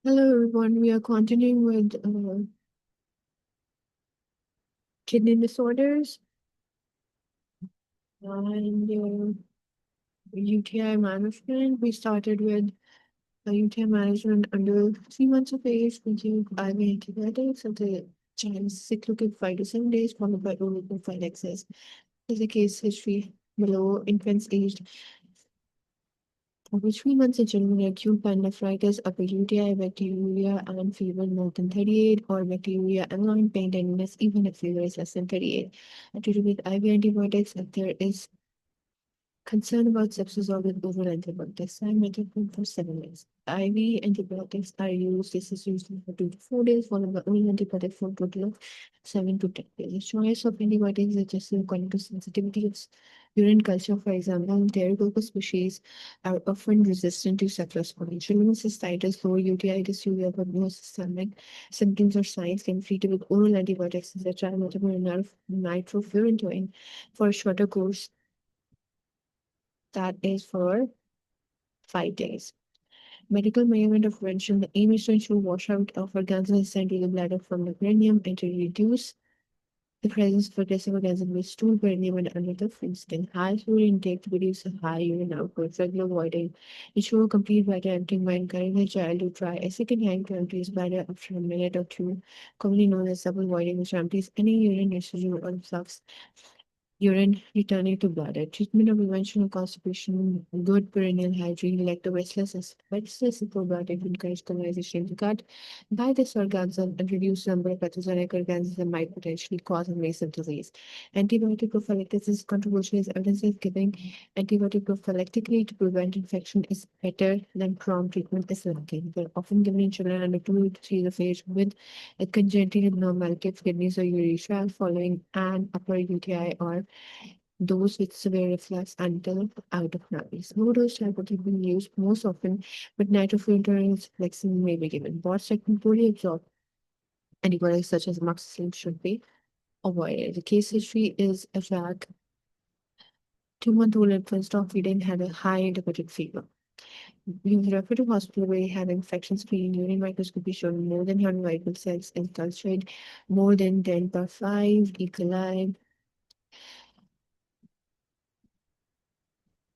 Hello everyone, we are continuing with kidney disorders and UTI management. We started with UTI management under 3 months of age. We give IV antibiotics until the child is sick looking 5 to 7 days, followed by oral prophylaxis. There's a case history below. Infants aged over 3 months in children with acute pannephritis, upper UTI, bacteriuria, and fever more than 38, or bacteriuria and loin pain tenderness, even if fever is less than 38. And treated with IV antibiotics, if there is concern about sepsis or with oral antibiotics, I medical for 7 days. IV antibiotics are used. This is usually for 2 to 4 days, followed by oral antibiotics for a total of 7 to 10 days. The choice of antibiotics is adjusted according to sensitivity of urine culture. For example, Pterococcus species are often resistant to cephalosporin. Children with cystitis, lower UTI, dysuria, but no systemic symptoms or signs can be treated with oral antibiotics such as trimethamine or nitrofurantoin for a shorter course that is for 5 days. Medical measurement of prevention. The aim is to ensure washout of organs sent to the bladder from the perineum and to reduce the presence of aggressive organisms with stool, perineum, and under the skin. High fluid intake to produce a high urine output. Regular voiding. Ensure complete bladder emptying by encouraging the child to try a second time to empty his bladder after a minute or two, commonly known as double voiding, which empties any urine residue or flux urine returning to bladder. Treatment of prevention of constipation, good perineal hygiene, lactobacillus probiotic encourage colonization in the gut by this organism and reduce the number of pathogenic organisms that might potentially cause invasive disease. Antibiotic prophylaxis is controversial as evidence is giving antibiotic prophylactically to prevent infection is better than prompt treatment is lacking. They're often given in children under 2 to 3 years of age with a congenital abnormality of kidneys or urethra following an upper UTI or those with severe reflux until out of nappies. Low dose tablet have been used most often, but nitrofurantoin flexing may be given. Bots that can poorly absorb antibiotics such as amoxicillin should be avoided. The case history is a Jack 2-month-old infant stopped feeding had a high intermittent fever. He was referred to hospital where he had infection screening. Urine microscopy showed more than 100 vital cells in cultured, more than 10 per 5, E. coli,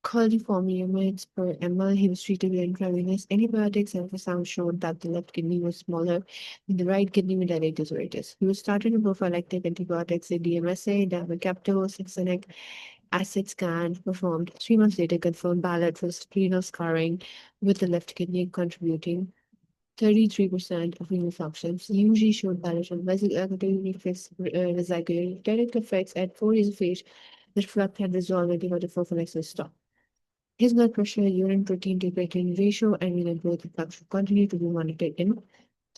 coliform units per ml. He was treated with intravenous antibiotics. Ultrasound showed that the left kidney was smaller than the right kidney with dilated ureter. He was started with prophylactic antibiotics, a DMSA, Damicapto, succinic acid scan performed 3 months later confirmed ballot for renal scarring with the left kidney contributing 33% of renal functions. Usually showed ballot of vascular reflex direct effects at 4 years of age. The flux had resolved antibiotic prophylaxis stopped. His blood pressure, urine protein to creatinine ratio, and renal growth should continue to be monitored in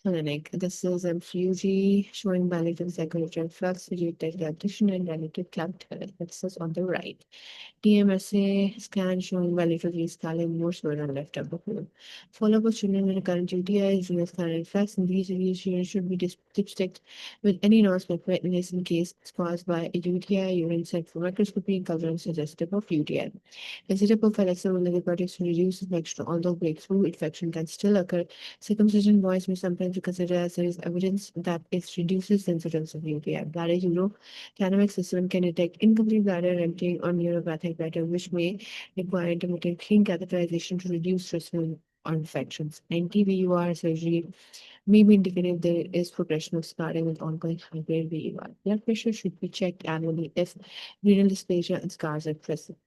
clinic. This is MFUG showing bilateral circulatory flux, dilated addition, and dilated clot. This is on the right. DMSA scan showing bilateral rescaling more swollen on left upper pole. Follow-up of children with current UTI, renal scan reflex, and these regions should be dipsticked with any non-specific in case it's caused by a UTI, urine sent for microscopy, and covering suggestive of UTI. Consider prophylaxis with antibiotics to reduce infection, although breakthrough infection can still occur. Circumcision boys may sometimes be considered as there is evidence that it reduces the incidence of UTI. Bladder urodynamic system can detect incomplete bladder emptying or neuropathic bladder, which may require intermittent clean catheterization to reduce risk of infections. Anti-VUR surgery may be indicative there is progression of scarring with ongoing high-grade VUR. Blood pressure should be checked annually if renal dysplasia and scars are present.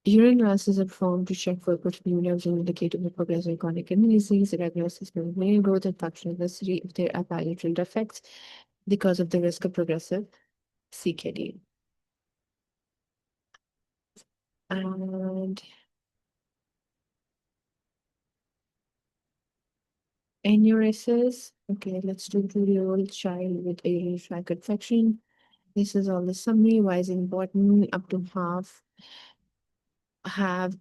Urine analysis are performed to check for proteinuria, which is indicative of progressive chronic kidney disease. The diagnosis may be growth and functional necessity if there are bilateral defects because of the risk of progressive CKD. And enuresis. Okay, let's do 2-year-old child with a urinary tract infection. This is all the summary. Why is it important? Up to half have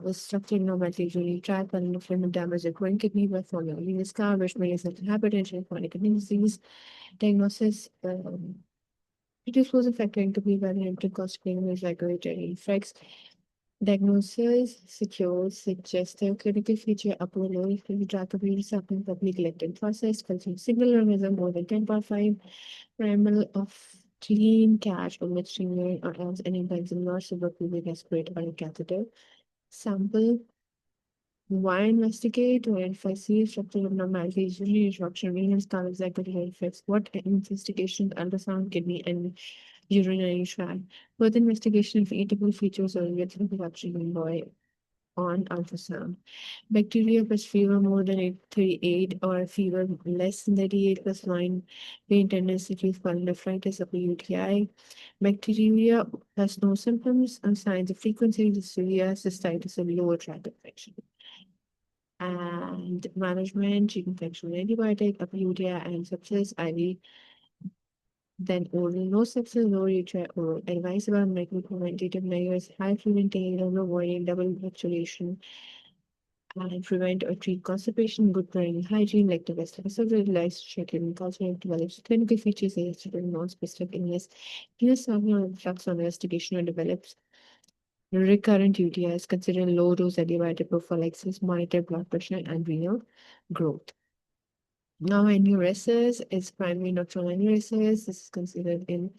a structured abnormality urinary tract and inflammatory damage to growing kidney by forming renal scar, which may result in hypertension, chronic kidney disease. Diagnosis. Predisposing factor incomplete value constipating with regulatory effects. Diagnosis secure suggests a clinical feature Apollo if we track a very something public elected process, cultural signal organism more than 10.5 primal of clean cache or midstream urine or else any benzene or subarachnoid aspirate or a catheter. Sample why investigate to identify serious structural abnormalities, usually disruption, renal scar, executive effects, what investigation, ultrasound, kidney, and urinary tract. Further investigation of eatable features or rhythm production in boy on ultrasound. Bacteria plus fever more than 38 or fever less than 38 plus line pain tendency to pyelonephritis of a UTI. Bacteria plus no symptoms and signs of frequency dysuria, cystitis, or lower tract infection. And management, infection antibiotic, upper UTI, and sepsis, IV, then oral, no sepsis, no UTI, oral. Advice about medical preventative measures, high fluid intake, double avoiding double fluctuation, and prevent or treat constipation, good parental hygiene, like the best episode, realize checking culture develops clinical features, suggested in non-specific illness, illness or reflux on investigation or develops recurrent UTIs, consider low dose antibiotic prophylaxis, monitor blood pressure and renal growth. Now, enuresis is primary nocturnal enuresis. This is considered in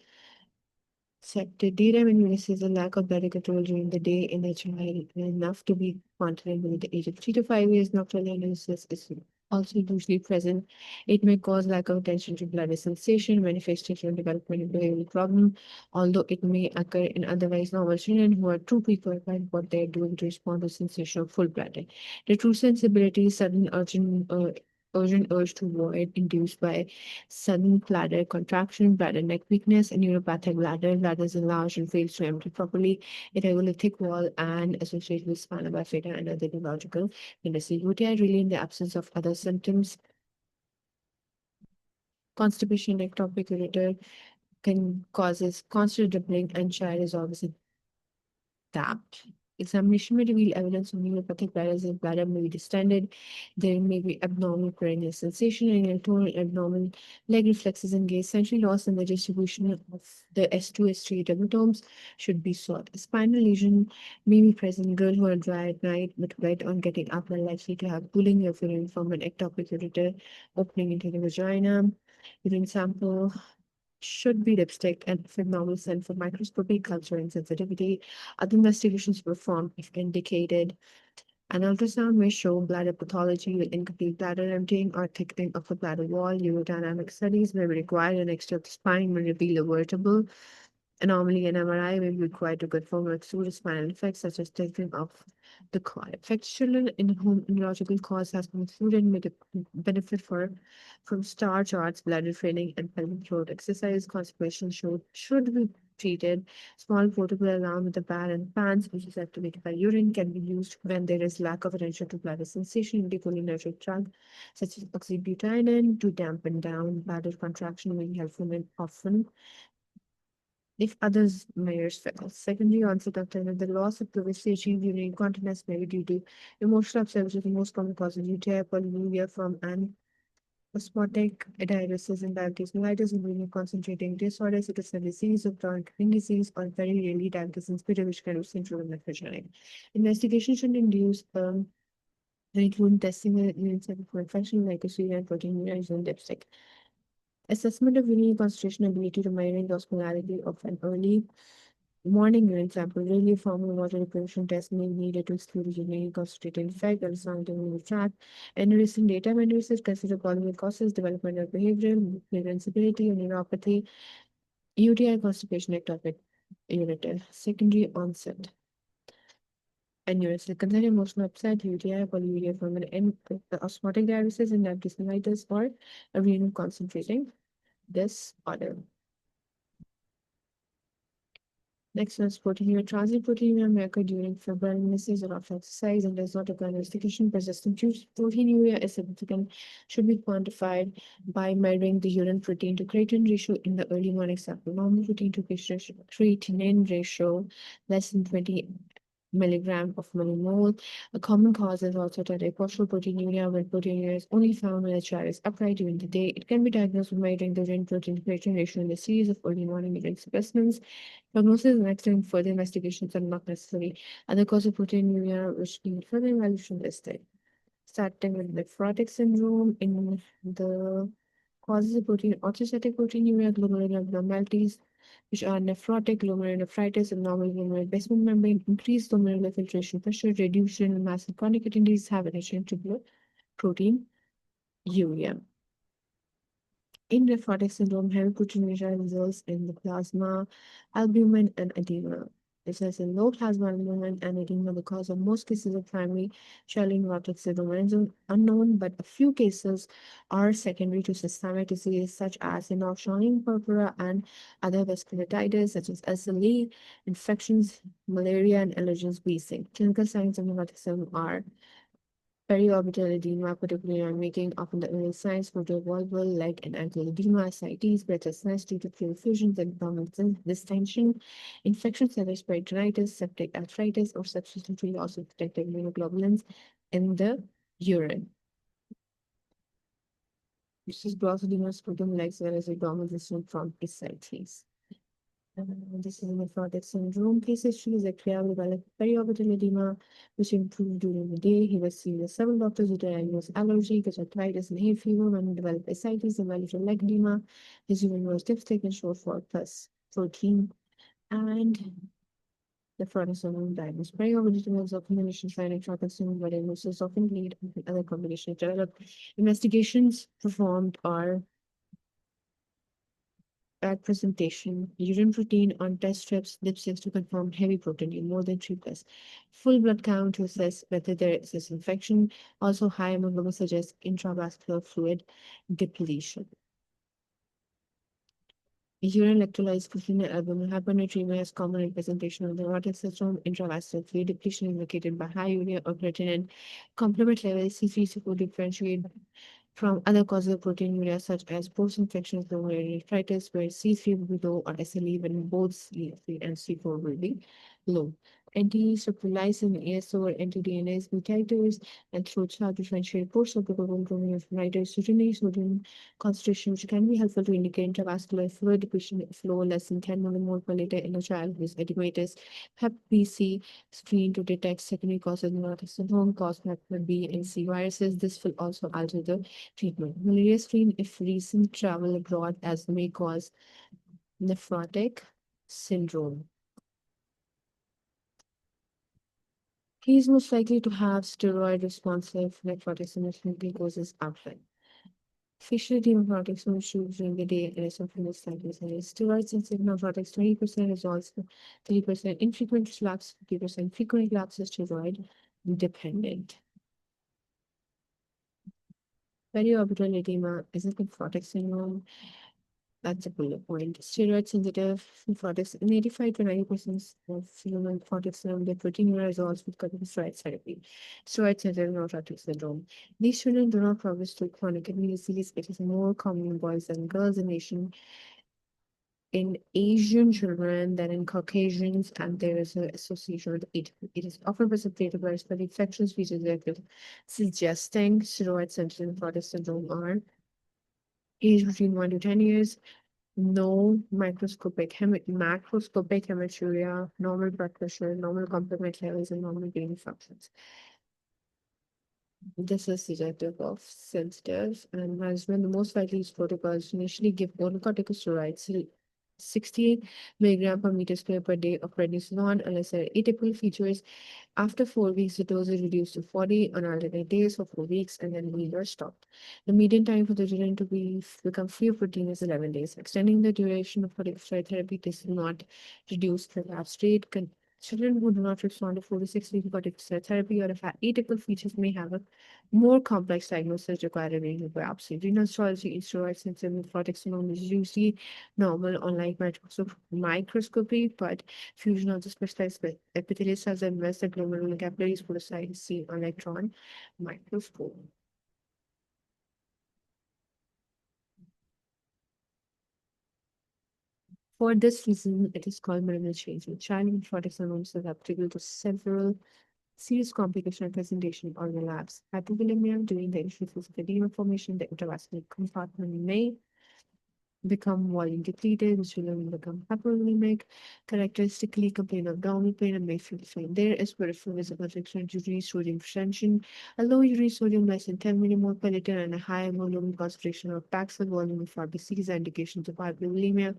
accepted daytime enuresis is a lack of bladder control during the day in a child enough to be monitored within the age of 3 to 5 years. Nocturnal enuresis is also usually present. It may cause lack of attention to bladder sensation, manifestation of developmental behavioral problem, although it may occur in otherwise normal children who are too preoccupied with what they are doing to respond to sensation of full bladder. The true sensibility, sudden urgent urge to void induced by sudden bladder contraction, bladder neck weakness, and neuropathic bladder. Bladder is enlarged and fails to empty properly, irregular thick wall, and associated with spina bifida and other neurological illnesses. UTI really in the absence of other symptoms. Constipation, ectopic ureter can causes constant dribbling and child is always tapped. Examination may reveal evidence of neuropathic bladder as bladder may be distended. There may be abnormal perineal sensation and total abnormal leg reflexes and gaze. Sensory loss and the distribution of the S2, S3 dermatomes should be sought. A spinal lesion may be present in girls who are dry at night but wet on getting up are likely to have pooling of urine from an ectopic ureter opening into the vagina. Urine sample should be dipstick and if abnormal sent for microscopic culture and sensitivity. Other investigations performed if indicated. An ultrasound may show bladder pathology with incomplete bladder emptying or thickening of the bladder wall. Urodynamic studies may be required and extra of the spine may reveal a vertebral anomaly. An MRI may be required to confirm or exclude spinal effects such as thickening of the cord. Affected children in whom neurological cause has been excluded may benefit from star charts, bladder training, and pelvic floor exercise. Constipation should be treated. Small portable alarm with a pad and pants, which is activated by urine, can be used when there is lack of attention to bladder sensation in the cholinergic drug, such as oxybutynin, to dampen down bladder contraction, being helpful and often if others measures fail. Secondary onset of tenor, the loss of previously achieved urinary incontinence may be due to emotional upset, which is the most common cause of UTI, polyuria from an osmotic diuresis and diabetes mellitus, urinary concentrating disorders, it is a disease of chronic kidney disease, or very rarely diabetes insipidus, which can be syndrome nephrogenic. Investigation should induce include testing the urine sample for infection like a serum and protein using dipstick. Assessment of urinary concentration ability to measure the osmolarity of an early morning urine sample. Really formal water deprivation test may be needed to exclude urinary concentrated effect and sound in the tract. Aneurysm data analysis consider polymer causes, developmental behavioral, insensibility, neuropathy, UTI constipation, ectopic ureter. Secondary onset. Aneurysm consider emotional upset, UTI, polyuria from an osmotic diuresis and diabetes mellitus or a renal concentrating disorder. Next one is proteinuria. Transient proteinuria may occur during febrile illnesses or after exercise and does not require investigation. Persistent proteinuria is significant, should be quantified by measuring the urine protein to creatinine ratio in the early morning sample. Normal protein to creatinine ratio less than 20 milligram of millimole. A common cause is also postural proteinuria, when proteinuria is only found when the child is upright during the day. It can be diagnosed by measuring the urine protein creatine ratio in a series of early morning urine specimens. Prognosis and extent further investigations are not necessary. Other causes of proteinuria which need further evaluation listed. Starting with nephrotic syndrome, in the causes of protein, orthostatic proteinuria, glomerular abnormalities, which are nephrotic, glomerulonephritis, abnormal glomerular basement membrane, increased glomerular filtration pressure, reduction in massive chronic kidney disease have addition to blood protein urea. In nephrotic syndrome, heavy proteinuria results in the plasma, albumin, and edema. It says in low plasma albumin and edema, the cause of most cases of primary Shelley nephrotic syndrome is unknown, but a few cases are secondary to systemic disease, such as in Shelley purpura and other vasculitides, such as SLE, infections, malaria, and allergens wheezing. Clinical signs of nephrotic syndrome are periorbital edema, particularly on making often the early signs for vulval, leg, and ankle edema, ascites, breathlessness due to fluid effusions and abdominal distension, infections such as peritonitis, septic arthritis, or substitutory loss of protective immunoglobulins in the urine. This is gross edema, sputum, legs, whereas abdominal distension from ascites. This is nephrotic syndrome. Case history is that Kriya developed periorbital edema, which improved during the day. He was seen with several doctors who diagnosed allergy, conjunctivitis, and hay fever. When he developed ascites and bilateral leg edema, his urine was dipstick and showed 4 plus 14. And nephrotic syndrome diagnosed periorbital is often the initial sign of nephrotic syndrome, but diagnosis often lead to other combinations developed. Investigations performed are at presentation, urine protein on test strips, dipsticks to confirm heavy protein, more than 3 plus. Full blood count to assess whether there is this infection. Also, high hemoglobin suggests intravascular fluid depletion. Urine electrolytes protein and albumin hypernatremia is common representation of the nephrotic syndrome. Intravascular fluid depletion indicated by high urea or creatinine. Complement levels C3 support differentiate from other causes of proteinuria, such as post-infections, glomerular nephritis, where C3 will be low, or SLE, when both C3 and C4 will be low. Anti-circulation, ASO, or anti-DNase detectors, and through chart differentiate post-operative glomerular nephritis, urinary sodium concentration, which can be helpful to indicate intravascular fluid depletion flow less than 10 millimole per liter in a child with edematous. Hep BC screen to detect secondary causes of nephrotic syndrome caused by B and C viruses. This will also alter the treatment. Malaria screen if recent travel abroad as may cause nephrotic syndrome. He is most likely to have steroid responsive nephrotic syndrome glucose outlet. Facial edema nephrotics will shoot during the day and is often cycles. Steroid sensitive nephrotics 20% results, 30% infrequent relapse, 50% frequent relapse is steroid dependent. Periorbital edema is a nephrotic syndrome. That's a bullet point. Steroid sensitive nephrotics in 85 to 90% of human nephrotic syndrome get proteinuria results with corticosteroid therapy. Steroid sensitive nephrotic syndrome. These children do not progress to chronic kidney disease. It is more common in boys than girls in Asian children than in Caucasians, and there is an association with it. It is often precipitated by respiratory infections, which is suggesting steroid sensitive nephrotic syndrome are age between 1 to 10 years, no macroscopic hematuria, normal blood pressure, normal complement levels, and normal brain functions. This is suggestive of sensitive and management. The most likely is protocols initially give oral corticosteroids 68 milligram per meter square per day of prednisone unless there are atypical features. After 4 weeks, the dose is reduced to 40 on alternate days for 4 weeks, and then we are stopped. The median time for the children to become free of protein is 11 days. Extending the duration of corticosteroid therapy does not reduce the relapse rate. Children who do not respond to 4 to 6 weeks of corticosteroid therapy or have atypical features may have a more complex diagnosis requiring renal biopsy. Renal histology in steroid-sensitive nephrotic syndrome is usually normal, unlike microscopy, but fusion of the specialized epithelial cells and vast glomerular capillaries for the site is seen on electron microscope. For this reason, it is called minimal change. In child nephrotics are most susceptible to several serious complication of presentation or relapse. Hypovolemia during the initial phase of edema formation, the intravascular compartment may become volume depleted, which will then become hypervolemic, characteristically complain of abdominal pain and may feel faint. There is peripheral visible restriction to urinary sodium retention, a low urinary sodium less than 10 millimole per liter and a high hemoglobin concentration of Paxil volume of RBCs are indications of hypervolemia,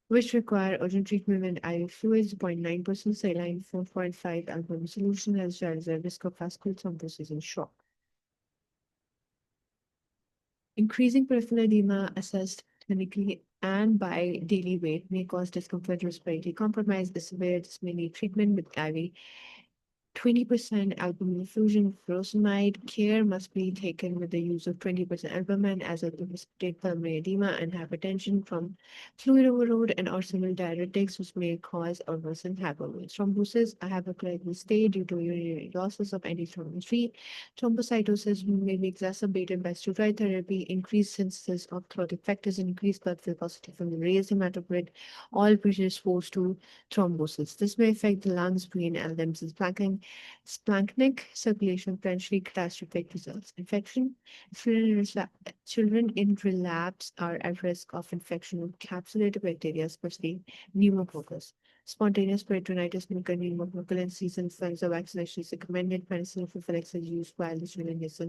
which require urgent treatment with IV fluids, 0.9% saline, 4.5 albumin solution, as well as a risk of vascular thrombosis and shock. Increasing peripheral edema assessed clinically and by daily weight may cause discomfort, respiratory compromise. This where this may need treatment with IV 20% albumin infusion, furosemide. Care must be taken with the use of 20% albumin as it will precipitate pulmonary edema and hypertension from fluid overload and or similar diuretics, which may cause or worsen hypovolemia. Thrombosis, a hyperclinical state due to urinary losses of antithrombin 3. Thrombocytosis may be exacerbated by steroid therapy, increased synthesis of clotting factors, increased blood viscosity from the raised hematocrit, all predisposed to thrombosis. This may affect the lungs, brain, and limbs. Splanchnic circulation, potentially catastrophic results. Infection. Children in relapse are at risk of infection with capsulated bacteria, especially pneumococcus. Spontaneous peritonitis, pneumococcal, and seasonal influenza vaccination is recommended. Penicillin prophylaxis is used while the children is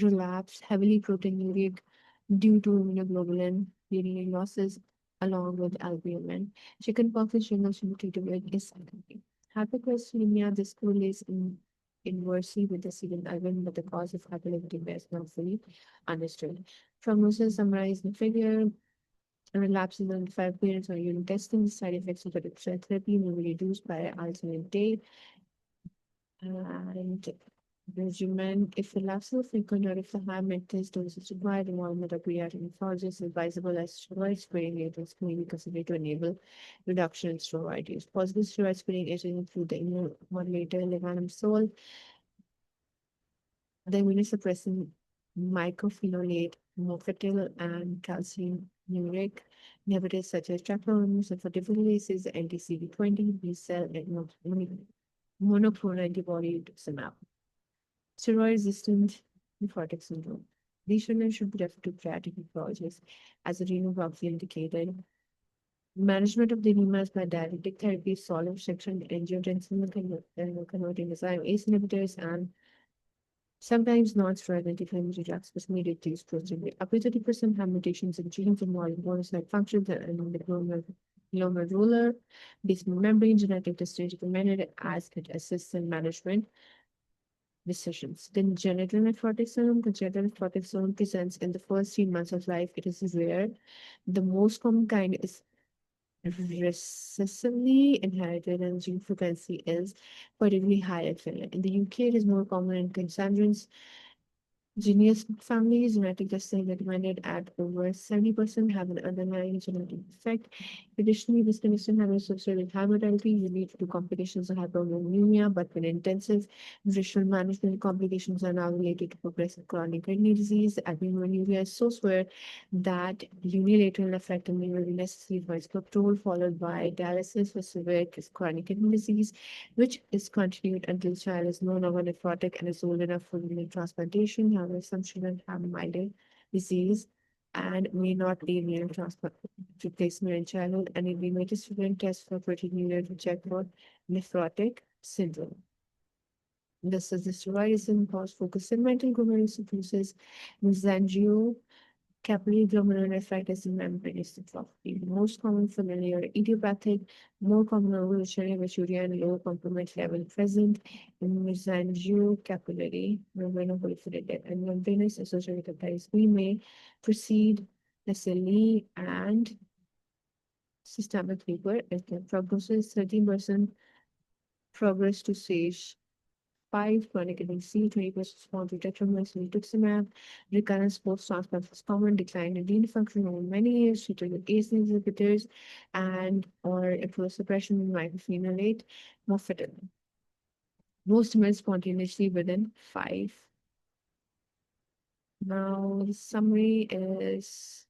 relapse, heavily proteinuria due to immunoglobulin urinary losses along with albumin. Chickenpox and shingles should be treated with secondary. Hypercholesterolemia, this correlates inversely with the serum albumin, but the cause of hyperlipidemia is not fully understood. Prognosis summarized in the figure. Relapses in 5 parents or urine testing. Side effects of the therapy may be reduced by alternate day and regimen. If relapses are frequent or if the high maintenance dose is required, involvement of pediatric nephrologist is advisable as steroid sparing agents may be considered to enable reduction in steroid use. Possible steroid sparing agents include the immunomodulator levodopa, the immunosuppressant mycophenolate, mofetil, and calcium uric inhibitors such as tractorones, and for defibrillases, anti-CD20, B-cell, and monoclonal antibody rituximab. Steroid-resistant nephrotic syndrome. These children should be referred to pediatric nephrologists as a renopathy indicated. Management of the anemas by diuretic therapy, solid restriction, angiotensin converting enzyme ACE inhibitors, and sometimes non-steroid anti-inflammatory drugs was needed to use protein. Up to 30% have mutations in genes involving bonus-like functions and the glomerular basement membrane. Genetic testing is recommended as it assists in management decisions. Then genital nephrotic syndrome. Congenital nephrotic syndrome presents in the first 3 months of life. It is rare. The most common kind is recessively inherited and gene frequency is particularly high in Finland. In the UK, it is more common in consanguines. Genius families, genetic testing recommended at over 70% have an underlying genetic defect. Additionally, this condition has associated with high mortality, lead to complications of hypovolemia, but with intensive nutritional management, complications are now related to progressive chronic kidney disease. Albuminuria is so severe that unilateral nephrectomy will be necessary for its control, followed by dialysis for severe chronic kidney disease, which is continued until the child is no longer nephrotic and is old enough for renal transplantation. However, some children have milder disease and may not need renal transplant replacement in childhood, and it may be children test for proteinuria to check for nephrotic syndrome. This is the steroidism, post-focus segmental glomerulonephrosis, mesangial capillary glomerulonephritis, and membranous nephropathy. The most common familiar idiopathic, more common urticaria and low complement level present in mesangial capillary glomerulonephritis and membranous associated hepatitis B may proceed necessarily and systemic fever. Prognosis 13% progress to stage 5, chronic kidney disease, 20% response to tetramethyl rituximab, recurrence post-transplant is common, decline in renal function over many years, treated with ACE inhibitors and or immunosuppression with mycophenolate, mofetil. Most men spontaneously within 5 Now, the summary is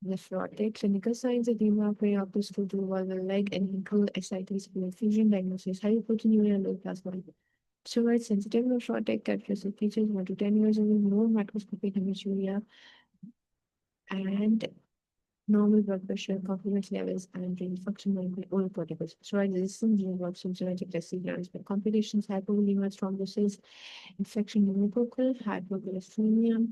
nephrotic clinical signs edema, perioperative to valvular leg, and include ascites, infusion diagnosis, hypoproteinuria, low plasma. Steroid sensitive nephrotic characteristic features 1 to 10 years old, no macroscopic hematuria, and normal blood pressure, complement levels, and renal function might be oral particles. Steroid resistance, involves some genetic testing but complications, hypovolemia, thrombosis, infection, pneumococcal, hypoglycemia,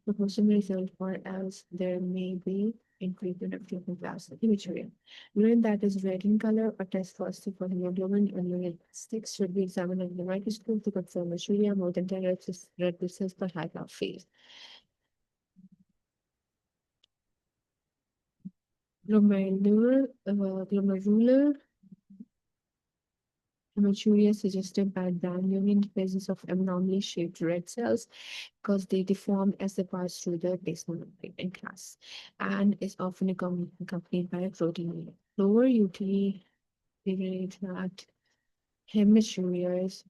the possible result, or else there may be increased of class hematuria. Urine that is red in color or test positive for hemoglobin or urine sticks should be examined under the microscope to confirm hematuria more than 10 red blood cells per high log phase. Glomerular hematuria suggested by brown urine in the presence of abnormally shaped red cells because they deform as they pass through the basal membrane and class, and is often accompanied by a proteinuria. Lower urinary tract hematuria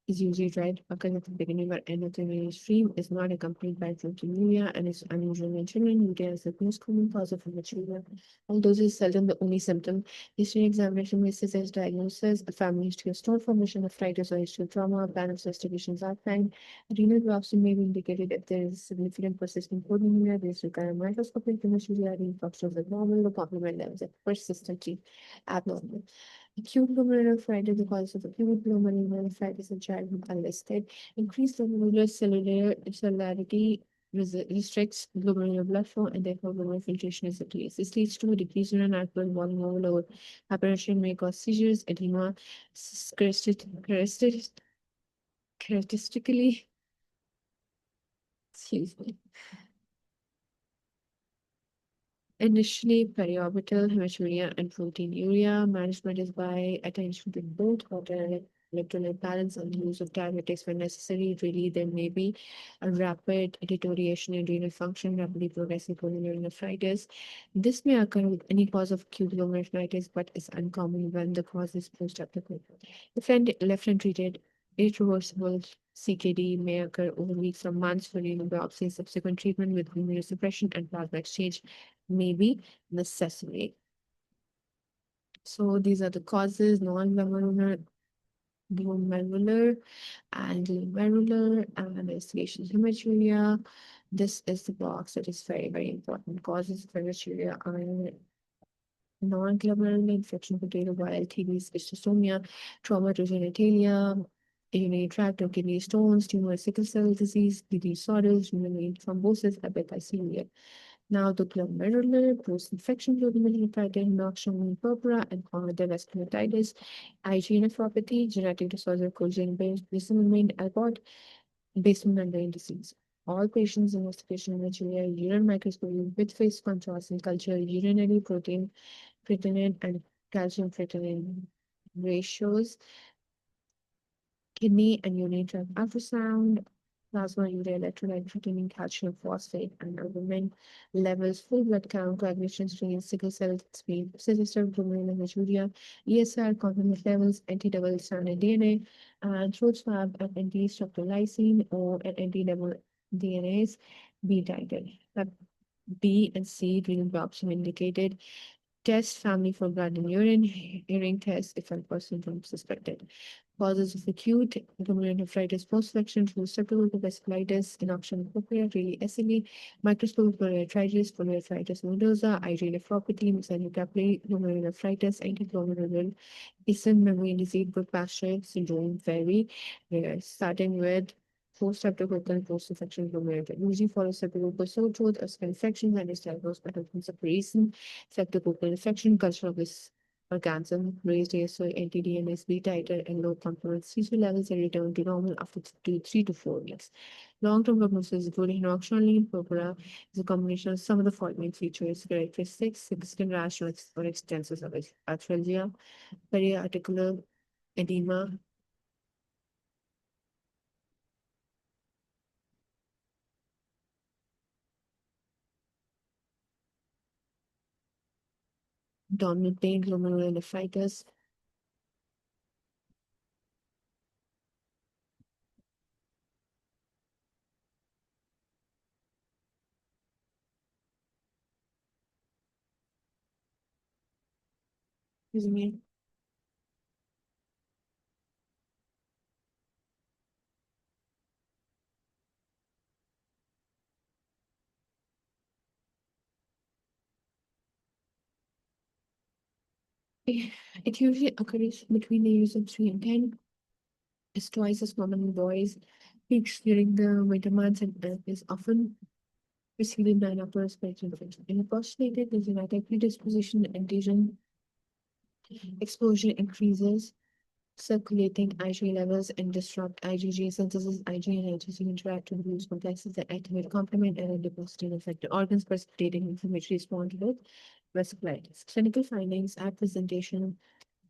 is usually red because at the beginning or end of the urinary stream is not accompanied by proteinuria and is unusual in children. Urea is the most common cause of hematuria. Although this is seldom the only symptom, history examination may suggest diagnosis, a family history of stone formation, arthritis, or history of trauma, plan of investigations are fine. Renal biopsy may be indicated if there is significant persistent proteinuria. This requires microscopic hematuria, renal function is abnormal, the complement levels are persistently abnormal. Acute glomerulonephritis, the cause of acute glomerulonephritis in childhood are listed. Increased glomerular cellularity restricts glomerular blood flow and therefore glomerular filtration is decreased. This leads to a decrease in alcohol volume overload. Hypertension may cause seizures, edema, characteristically, excuse me. Initially, periorbital hematuria and proteinuria management is by attention to both water and electrolyte balance and use of diuretics when necessary. Really, there may be a rapid deterioration in renal function, rapidly progressing glomerulonephritis. This may occur with any cause of acute glomerulonephritis, but is uncommon when the cause is post-acute. If left untreated, irreversible CKD may occur over weeks or months for renal biopsy. Subsequent treatment with immunosuppression and plasma exchange may be necessary. So these are the causes: non-glomerular, glomerular, and glomerular, and investigation hematuria. This is the box that is very, very important. Causes of hematuria are non-glomerular infection, potato bile, TB, schistosomia, trauma to genitalia, urinary tract or kidney stones, tumor, sickle cell disease, bleeding disorders, urinary thrombosis, hyperglycemia. Now the glomerular, post-infection glomerulonephritis, noxious purpura, and conjunctival vasculitis, IgA nephropathy, genetic disorder, congenital basement Albert, basement membrane disease. All patients investigation hematuria, urine microscopy with phase contrast and culture, urinary protein, creatinine, and calcium creatinine ratios, kidney and urinary tract ultrasound, plasma urea electrolyte, creatinine, calcium phosphate, and albumin levels, full blood count, coagulation strain, sickle cell speed, cyst glomerular hematuria, ESR, complement levels, anti-double stranded DNA, and throat swab and anti-streptolysin or an anti-double DNAs be titred. B and C renal biopsy indicated. Test family for blood and urine, hearing test if a person from suspected. Causes of acute glomerulonephritis post-infection through septal vasculitis, inoption appropriate, really SLE, microscopic glomerulitis nodosa, IgA nephropathy, mesenteric glomerulonephritis, antiglomerular, Eastern membrane disease, Pasteur syndrome, very rare, starting with post-streptococcal post-infection glomerular. Usually follows streptococcal sore throat, as infections and is diagnosed by separation, streptococcal infection, culture of this organism, raised ASO, anti-DNase, B titer, and low complement C2 levels and return to normal after 3 to 4 weeks. Long-term prognosis, including noxionally purpura, is a combination of some of the following features: characteristics, significant rash or extensive arthralgia, periarticular edema, dominant pain, glomerulonephritis, Excuse me. It usually occurs between the ages of 3 and 10. It's twice as common in boys. Peaks during the winter months and is often preceded by an upper respiratory infection. In a postulated, the genetic predisposition and antigen exposure increases circulating IgE levels and disrupt IgG synthesis. IgE and IgG interact to produce complexes that activate complement and deposit in affected organs, precipitating inflammatory response with vasculitis. Clinical findings at presentation.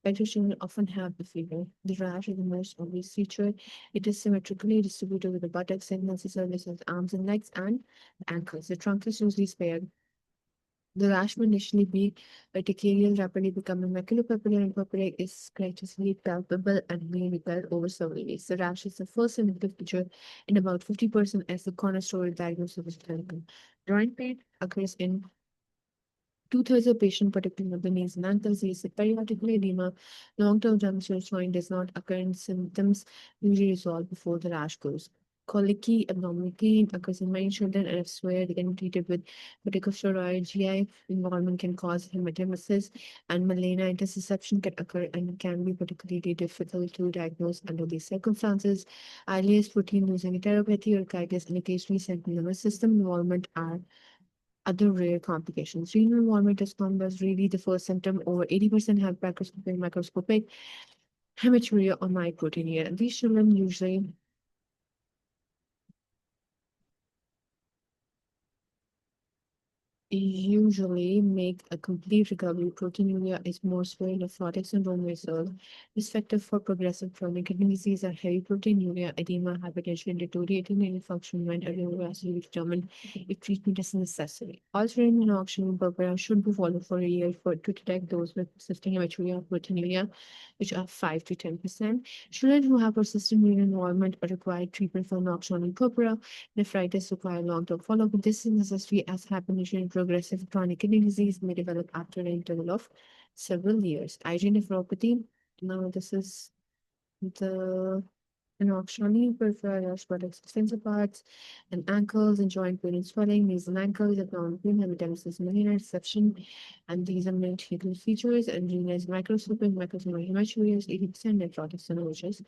Better children often have the fever. The rash is the most obvious feature. It is symmetrically distributed with the buttocks, segments, the surfaces, arms and legs, and ankles. The trunk is usually spared. The rash may initially be urticarial, rapidly becoming maculopapular, and purpura is characteristically palpable and may repel over several days. The rash is the first significant feature in about 50% as the cornerstone of diagnosis of clinical. Joint pain occurs in two-thirds of patients, particularly of the knees and ankles, is periodic edema. Long-term junctional swelling does not occur and symptoms usually resolve before the rash goes. Colicky, abdominal pain occurs in many children and if severe, they can be treated with corticosteroid. GI involvement can cause hematemesis and melena intussusception can occur and can be particularly difficult to diagnose under these circumstances. Ileus protein losing enteropathy or chitis and occasionally central nervous system involvement are other rare complications. Renal involvement is common as really the first symptom. Over 80% have microscopic hematuria or myproteinuria. These children usually make a complete recovery. Proteinuria is more severe nephrotic syndrome result. Risk factor for progressive chronic kidney disease are heavy proteinuria, edema, hypertension, deteriorating renal function when cardiovascular determined if treatment is necessary. Also, renal oxygen purpura should be followed for a year to detect those with persisting hematuria or proteinuria, which are 5 to 10%. Children who have persistent renal involvement or require treatment for noxious purpura, nephritis require long-term follow-up. This is necessary as hypertension and progressive chronic kidney disease may develop after an interval of several years. IgA nephropathy. Now, this is the noxious peripheral buttocks, extensor parts, and ankles and joint pain and swelling. Knees and ankles, abdominal pain, hematemesis, melena reception, and these are clinical features. And gene is microscopic, microscopic hematuria, 80% nephrotic stenosis.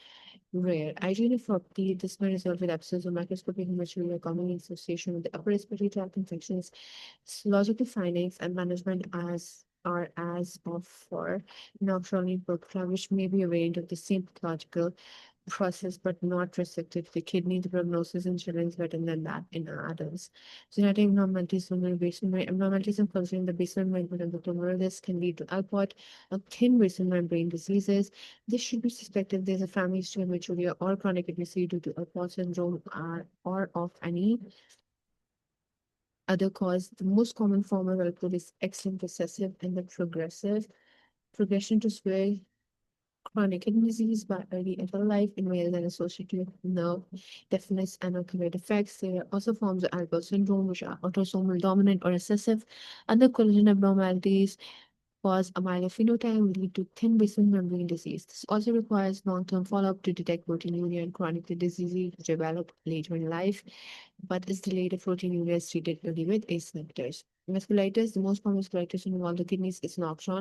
Rare. IgA nephropathy, this may result with absence of microscopic hematuria, commonly in association with the upper respiratory tract infections. Logical findings and management as of for nocturnal purpura, which may be a variant of the same pathological process but not restricted to the kidney. The prognosis in children is better than that in adults. Genetic abnormalities from the basal abnormalities and concerning the basal membrane of the glomerulus can lead to alport, a thin basal membrane diseases. This should be suspected if there's a family history of hematuria or chronic kidney disease due to alport syndrome or of any other cause. The most common form of alport is excellent recessive and the progression to severe chronic kidney disease by early adult life in males and associated with nerve deafness and ocular defects. There are also forms of Alport syndrome, which are autosomal dominant or recessive. Other collagen abnormalities cause a myelophenotype lead to thin basal membrane disease. This also requires long-term follow-up to detect proteinuria and chronic kidney disease, which develop later in life, but is delayed if proteinuria is treated early with ACE inhibitors. Vasculitis, the most common vasculitis involving the kidneys is noxious.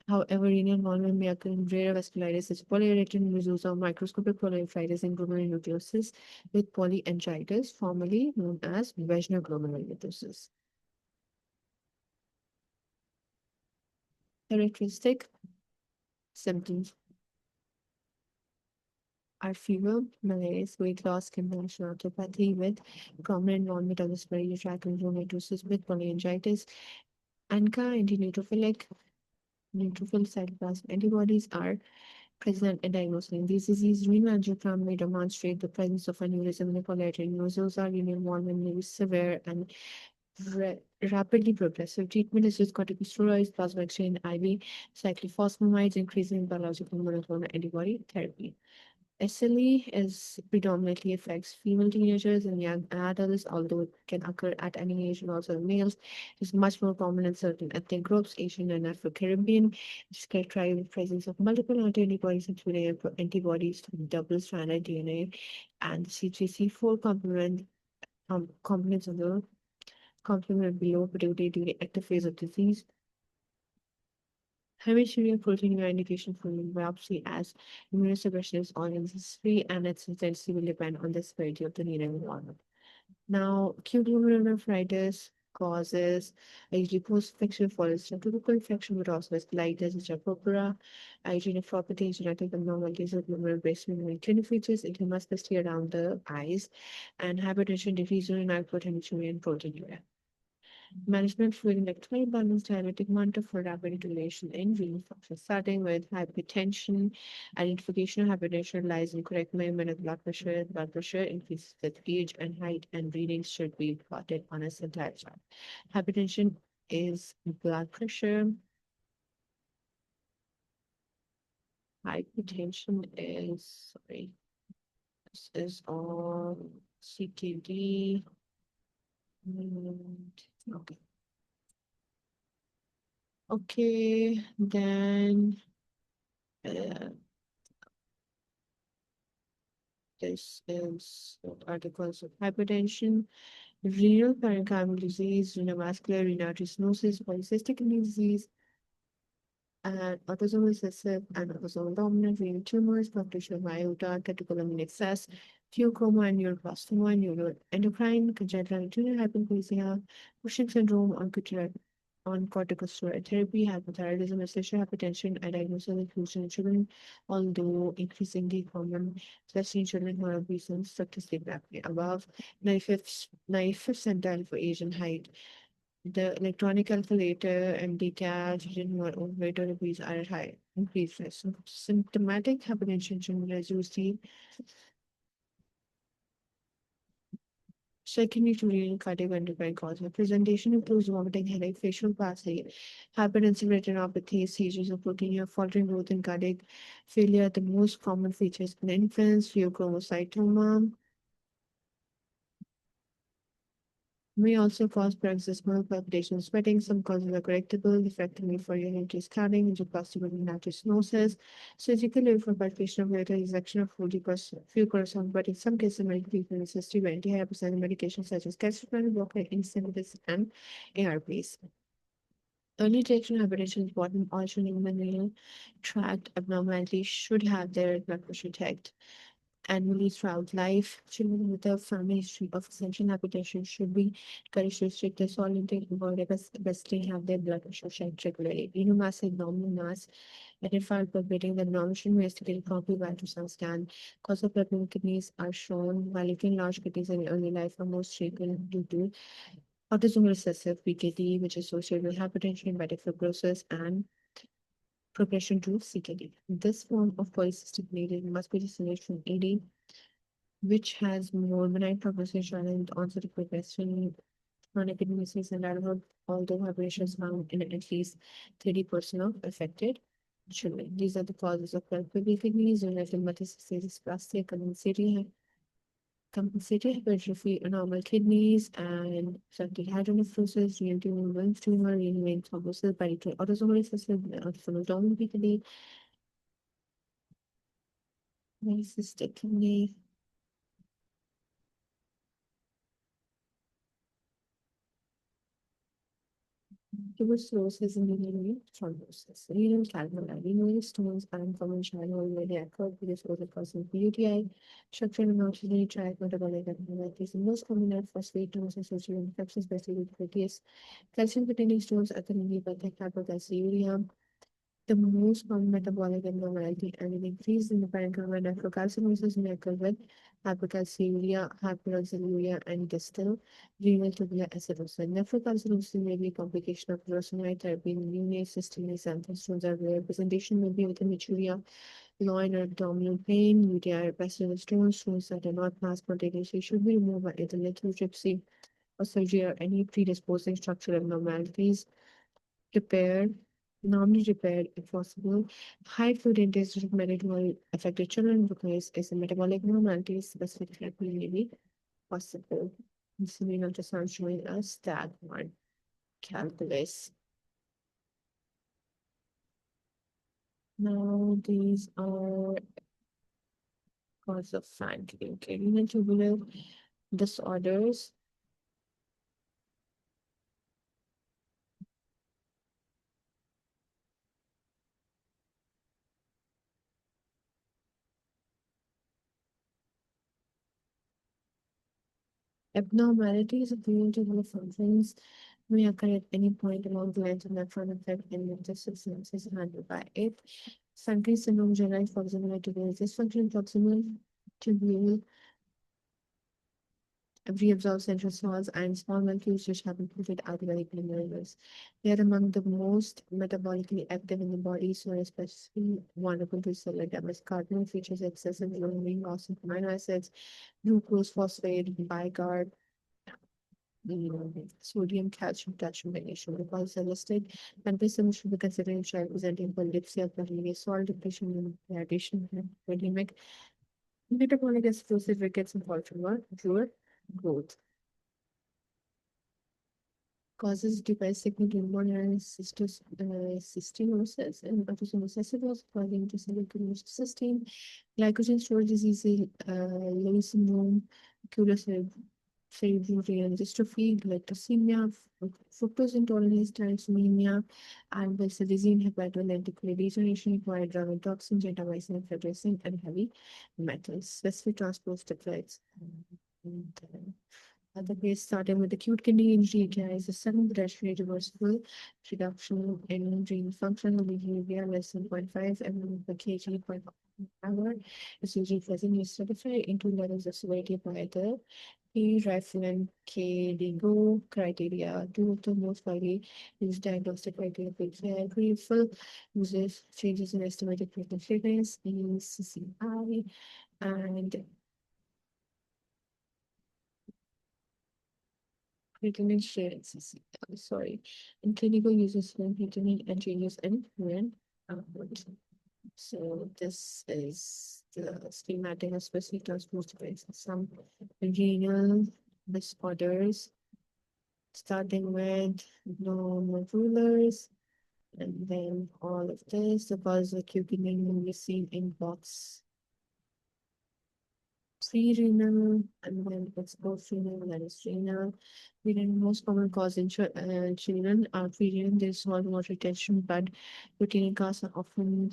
However, renal involvement may occur in rare vasculitis such as polyarteritis nodosa or microscopic polyarteritis and glomerulonephritis with polyangiitis, formerly known as vaginal glomerulonephritis. Characteristic symptoms are fever, malaise, weight loss, conventional orthopathy with prominent involvement of the respiratory tract and rheumatosis with polyangiitis. ANCA, anti-neutrophilic, neutrophil cytoplasmic antibodies are present in diagnosing these diseases. Renal angiogram may demonstrate the presence of aneurysm in the polyarterial nodosa. Renal involvement may be severe and rapidly progressive. Treatment is with corticosteroids, plasma exchange, IV, cyclophosphamide, increasing biological monoclonal antibody therapy. SLE is predominantly affects female teenagers and young adults, although it can occur at any age and also in males. It is much more common in certain ethnic groups, Asian and Afro-Caribbean. It is characterized with the presence of multiple antibodies, including antibodies to double-stranded DNA and C3C4 components of the complement below, particularly during the active phase of disease. Hematuria proteinuria indication for biopsy as immunosuppression is all necessary and its intensity will depend on the severity of the renal involvement. Now, acute glomerulonephritis causes usually post-infection follows typical infection with vasculitis, which are purpura, IgA nephropathy, genetic abnormalities of glomerular breast membrane clinical features, intramuscular around the eyes, and hypertension, decreased urinary output, hematuria, and proteinuria. Management fluid electrolyte balance diabetic monitor for rapid intervention in renal function, starting with hypertension. Identification of hypertension lies in correct measurement of blood pressure. Blood pressure increases with age and height, and readings should be plotted on a entire chart. Hypertension is blood pressure. Hypertension is, sorry, this is on CKD. Okay. Okay, then uh, this is articles of hypertension, renal parenchymal disease, renovascular renal stenosis, polycystic kidney disease, and autosomal recessive and autosomal dominant renal tumors, blood pressure, myota, catecholamine excess, pheochromo and neuroblastoma, neuroendocrine, congenital adrenal hyperplasia, Cushing syndrome, on corticosteroid therapy, hypothyroidism, essential hypertension, and diagnosis of inclusion in children, although increasingly common, especially in children who have recent statistic apnea. Above 95th centile for age and height. The electronic calculator and decaf children who are overweight or obese are at high increased risk. Symptomatic hypertension generalized usually secondary to renal cardiac endocrine causes. Presentation includes vomiting, headache, facial palsy, hypertensive retinopathy, seizures of proteinuria, faltering growth, and cardiac failure. The most common features in infants, pheochromocytoma, may also cause paroxysmal palpitation, sweating. Some causes are correctable, effectively for urinary scarring, angioplasty with stenosis, surgical for palpation of ureter, resection of few correspond, but in some cases, medical treatment is assisted by antihypertensive medications such as calcium blocker, insulin, and ARBs. Early detection of hypertension is important. All children in the renal tract abnormalities should have their blood pressure checked annually throughout life. Children with a family history of essential hypertension should be encouraged to restrict their salt intake, avoid bestly have their blood pressure checked regularly. Renal mass abnormal mass identified perpetrating the abnormal investigated properly by ultrasound scan. Cause of blood kidneys are shown while looking large kidneys in early life are most frequent due to autosomal recessive PKD, which is associated with hypertension, hepatic fibrosis, and progression to CKD. This form of polycystic bleeding must be distinguished from AD, which has more benign prognosis and onset of progression, chronic kidney disease, and adulthood, although hypertension is found in at least 30% of affected children. These are the causes of pulmonary kidneys, relative metastasis, plastic, compensated hypertrophy, normal kidneys, and subacute hydronephrosis, renal tumor, Wilms tumor, renal vein thrombosis, bilateral autosomal recessive, autosomal dominant PKD, polycystic kidney. Tuberculosis and renal thrombosis. Renal calculi. Renal stones are uncommon childhood where they occur because of the causing UTI, structural and oxygenary tract metabolic abnormalities. The most common are phosphate stones associated with infections, especially with protease. Calcium-containing stones occur in hepatic hypercalciuria. The most common metabolic abnormality and an increase in the parenchyma and nephrocalcinosis may occur with hypercalciuria, hyperoxaluria, and distal renal tubular acidosis. Nephrocalcinosis may be a complication of furosemide therapy. Neonates, cystitis, and stones are rare. Presentation may be with hematuria, loin or abdominal pain, UTI, or bacterial stones. Stones that are not mass spontaneously should be removed by either lithotripsy or surgery or any predisposing structural abnormalities. Repair normally repaired if possible. High food intake of medical affected children because is a metabolic abnormality specifically may be possible. This renal ultrasound showing us that one calculus. Now these are cause of fangling. Renal tubular disorders. Abnormalities of renal tubular functions may occur at any point along the lines of nephron effect and mental substances handled by it. Fangry syndrome generalized proximal tubular dysfunction, proximal tubule reabsorb central cells and small molecules which have included alveoli glomerulus. They are among the most metabolically active in the body, so are especially vulnerable to cellular damage. Cardinal features excessive loading, loss of amino acids, glucose, phosphate, bicarb, sodium, calcium, potassium, magnesium. Because listed, countries should be considering child presenting epilepsy, bulimia, salt depletion, dehydration, bulimic, metabolic acidosis, rickets, and poor growth. Causes device signal inborn and cystinosis and autosomal was causing to cellular system, glycogen storage disease, Lewis syndrome, cerebral dystrophy, galactosemia, fructose intolerance, thalassemia, and basilisine hepatolytic degeneration required drug toxins, gentamicin, infiltration, and heavy metals. Specific transport effects. The case starting with acute kidney injury carries a sudden potentially reversible reduction in renal function of behavior less than 0.5 ml per kg per hour. Is usually presently stratified into levels of severity by the Rifle and KDIGO criteria. Two of the most widely used diagnostic criteria for grateful uses changes in estimated treatment fitness, CCI, and creatinine share in CCI. Sorry, and clinical uses when creatinine and changes in urine output. So this is the schematic of specific transport devices. Some renal disorders starting with normal rulers, and then all of this, the buzz accumulating will be seen in box pre-renal, and then it's post-renal, then it's renal. The most common cause in children are pre-renal. There's salt water retention, but routine causes are often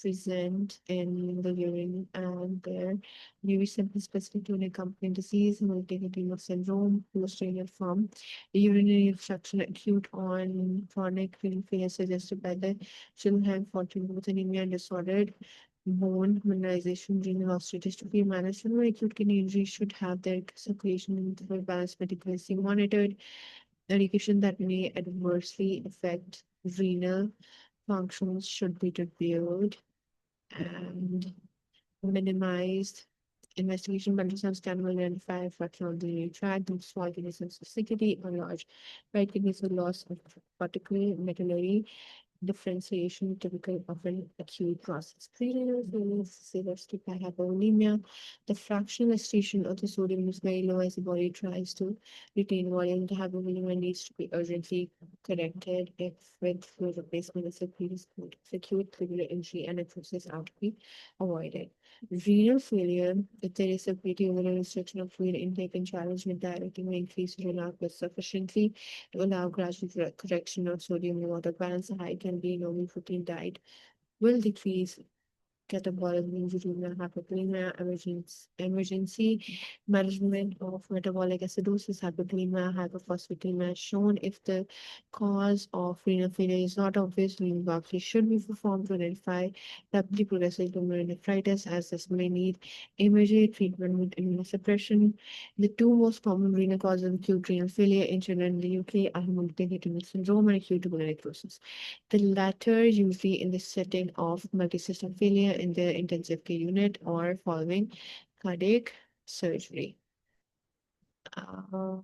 present in the urine, and there may be symptom specific to an accompanying disease, multi-renal syndrome, post-renal form, urinary obstruction, acute on chronic renal failure suggested by the children having 14 with anemia and disordered bone mineralization, renal osteodystrophy managed and acute kidney injury should have their circulation interval balance meticulously monitored. Medication that may adversely affect renal functions should be reviewed and minimized. Investigation by some can identify fraction of the urinary tract, small kidney sensitivity, or large right kidney loss of particularly medullary differentiation typical of an acute process. Prerenal failure severe hypovolemia. The fractional excretion of the sodium is very low as the body tries to retain volume. The hypovolemia needs to be urgently corrected if with fluid replacement is a predisposed acute tubular injury and necrosis are to be avoided. Renal failure, if there is a pretty over restriction of fluid intake and challenge with directing the increase renal output sufficiently to allow gradual correction of sodium and water balance, a high can be normal protein diet will decrease catabolic injury, hypokalemia, emergency management of metabolic acidosis, hypokalemia, hypophosphatemia shown if the cause of renal failure is not obvious. Renal biopsy should be performed to identify rapidly progressive glomerulonephritis, as this may need immediate treatment with immunosuppression. The two most common renal causes of acute renal failure in children in the UK are hemolytic syndrome and acute tubular necrosis. The latter usually in the setting of multi-system failure in the intensive care unit or following cardiac surgery. Uh,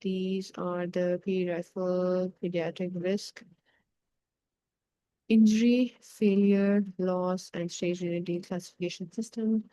these are the pediatric risk. Injury, failure, loss, and stage unity classification system.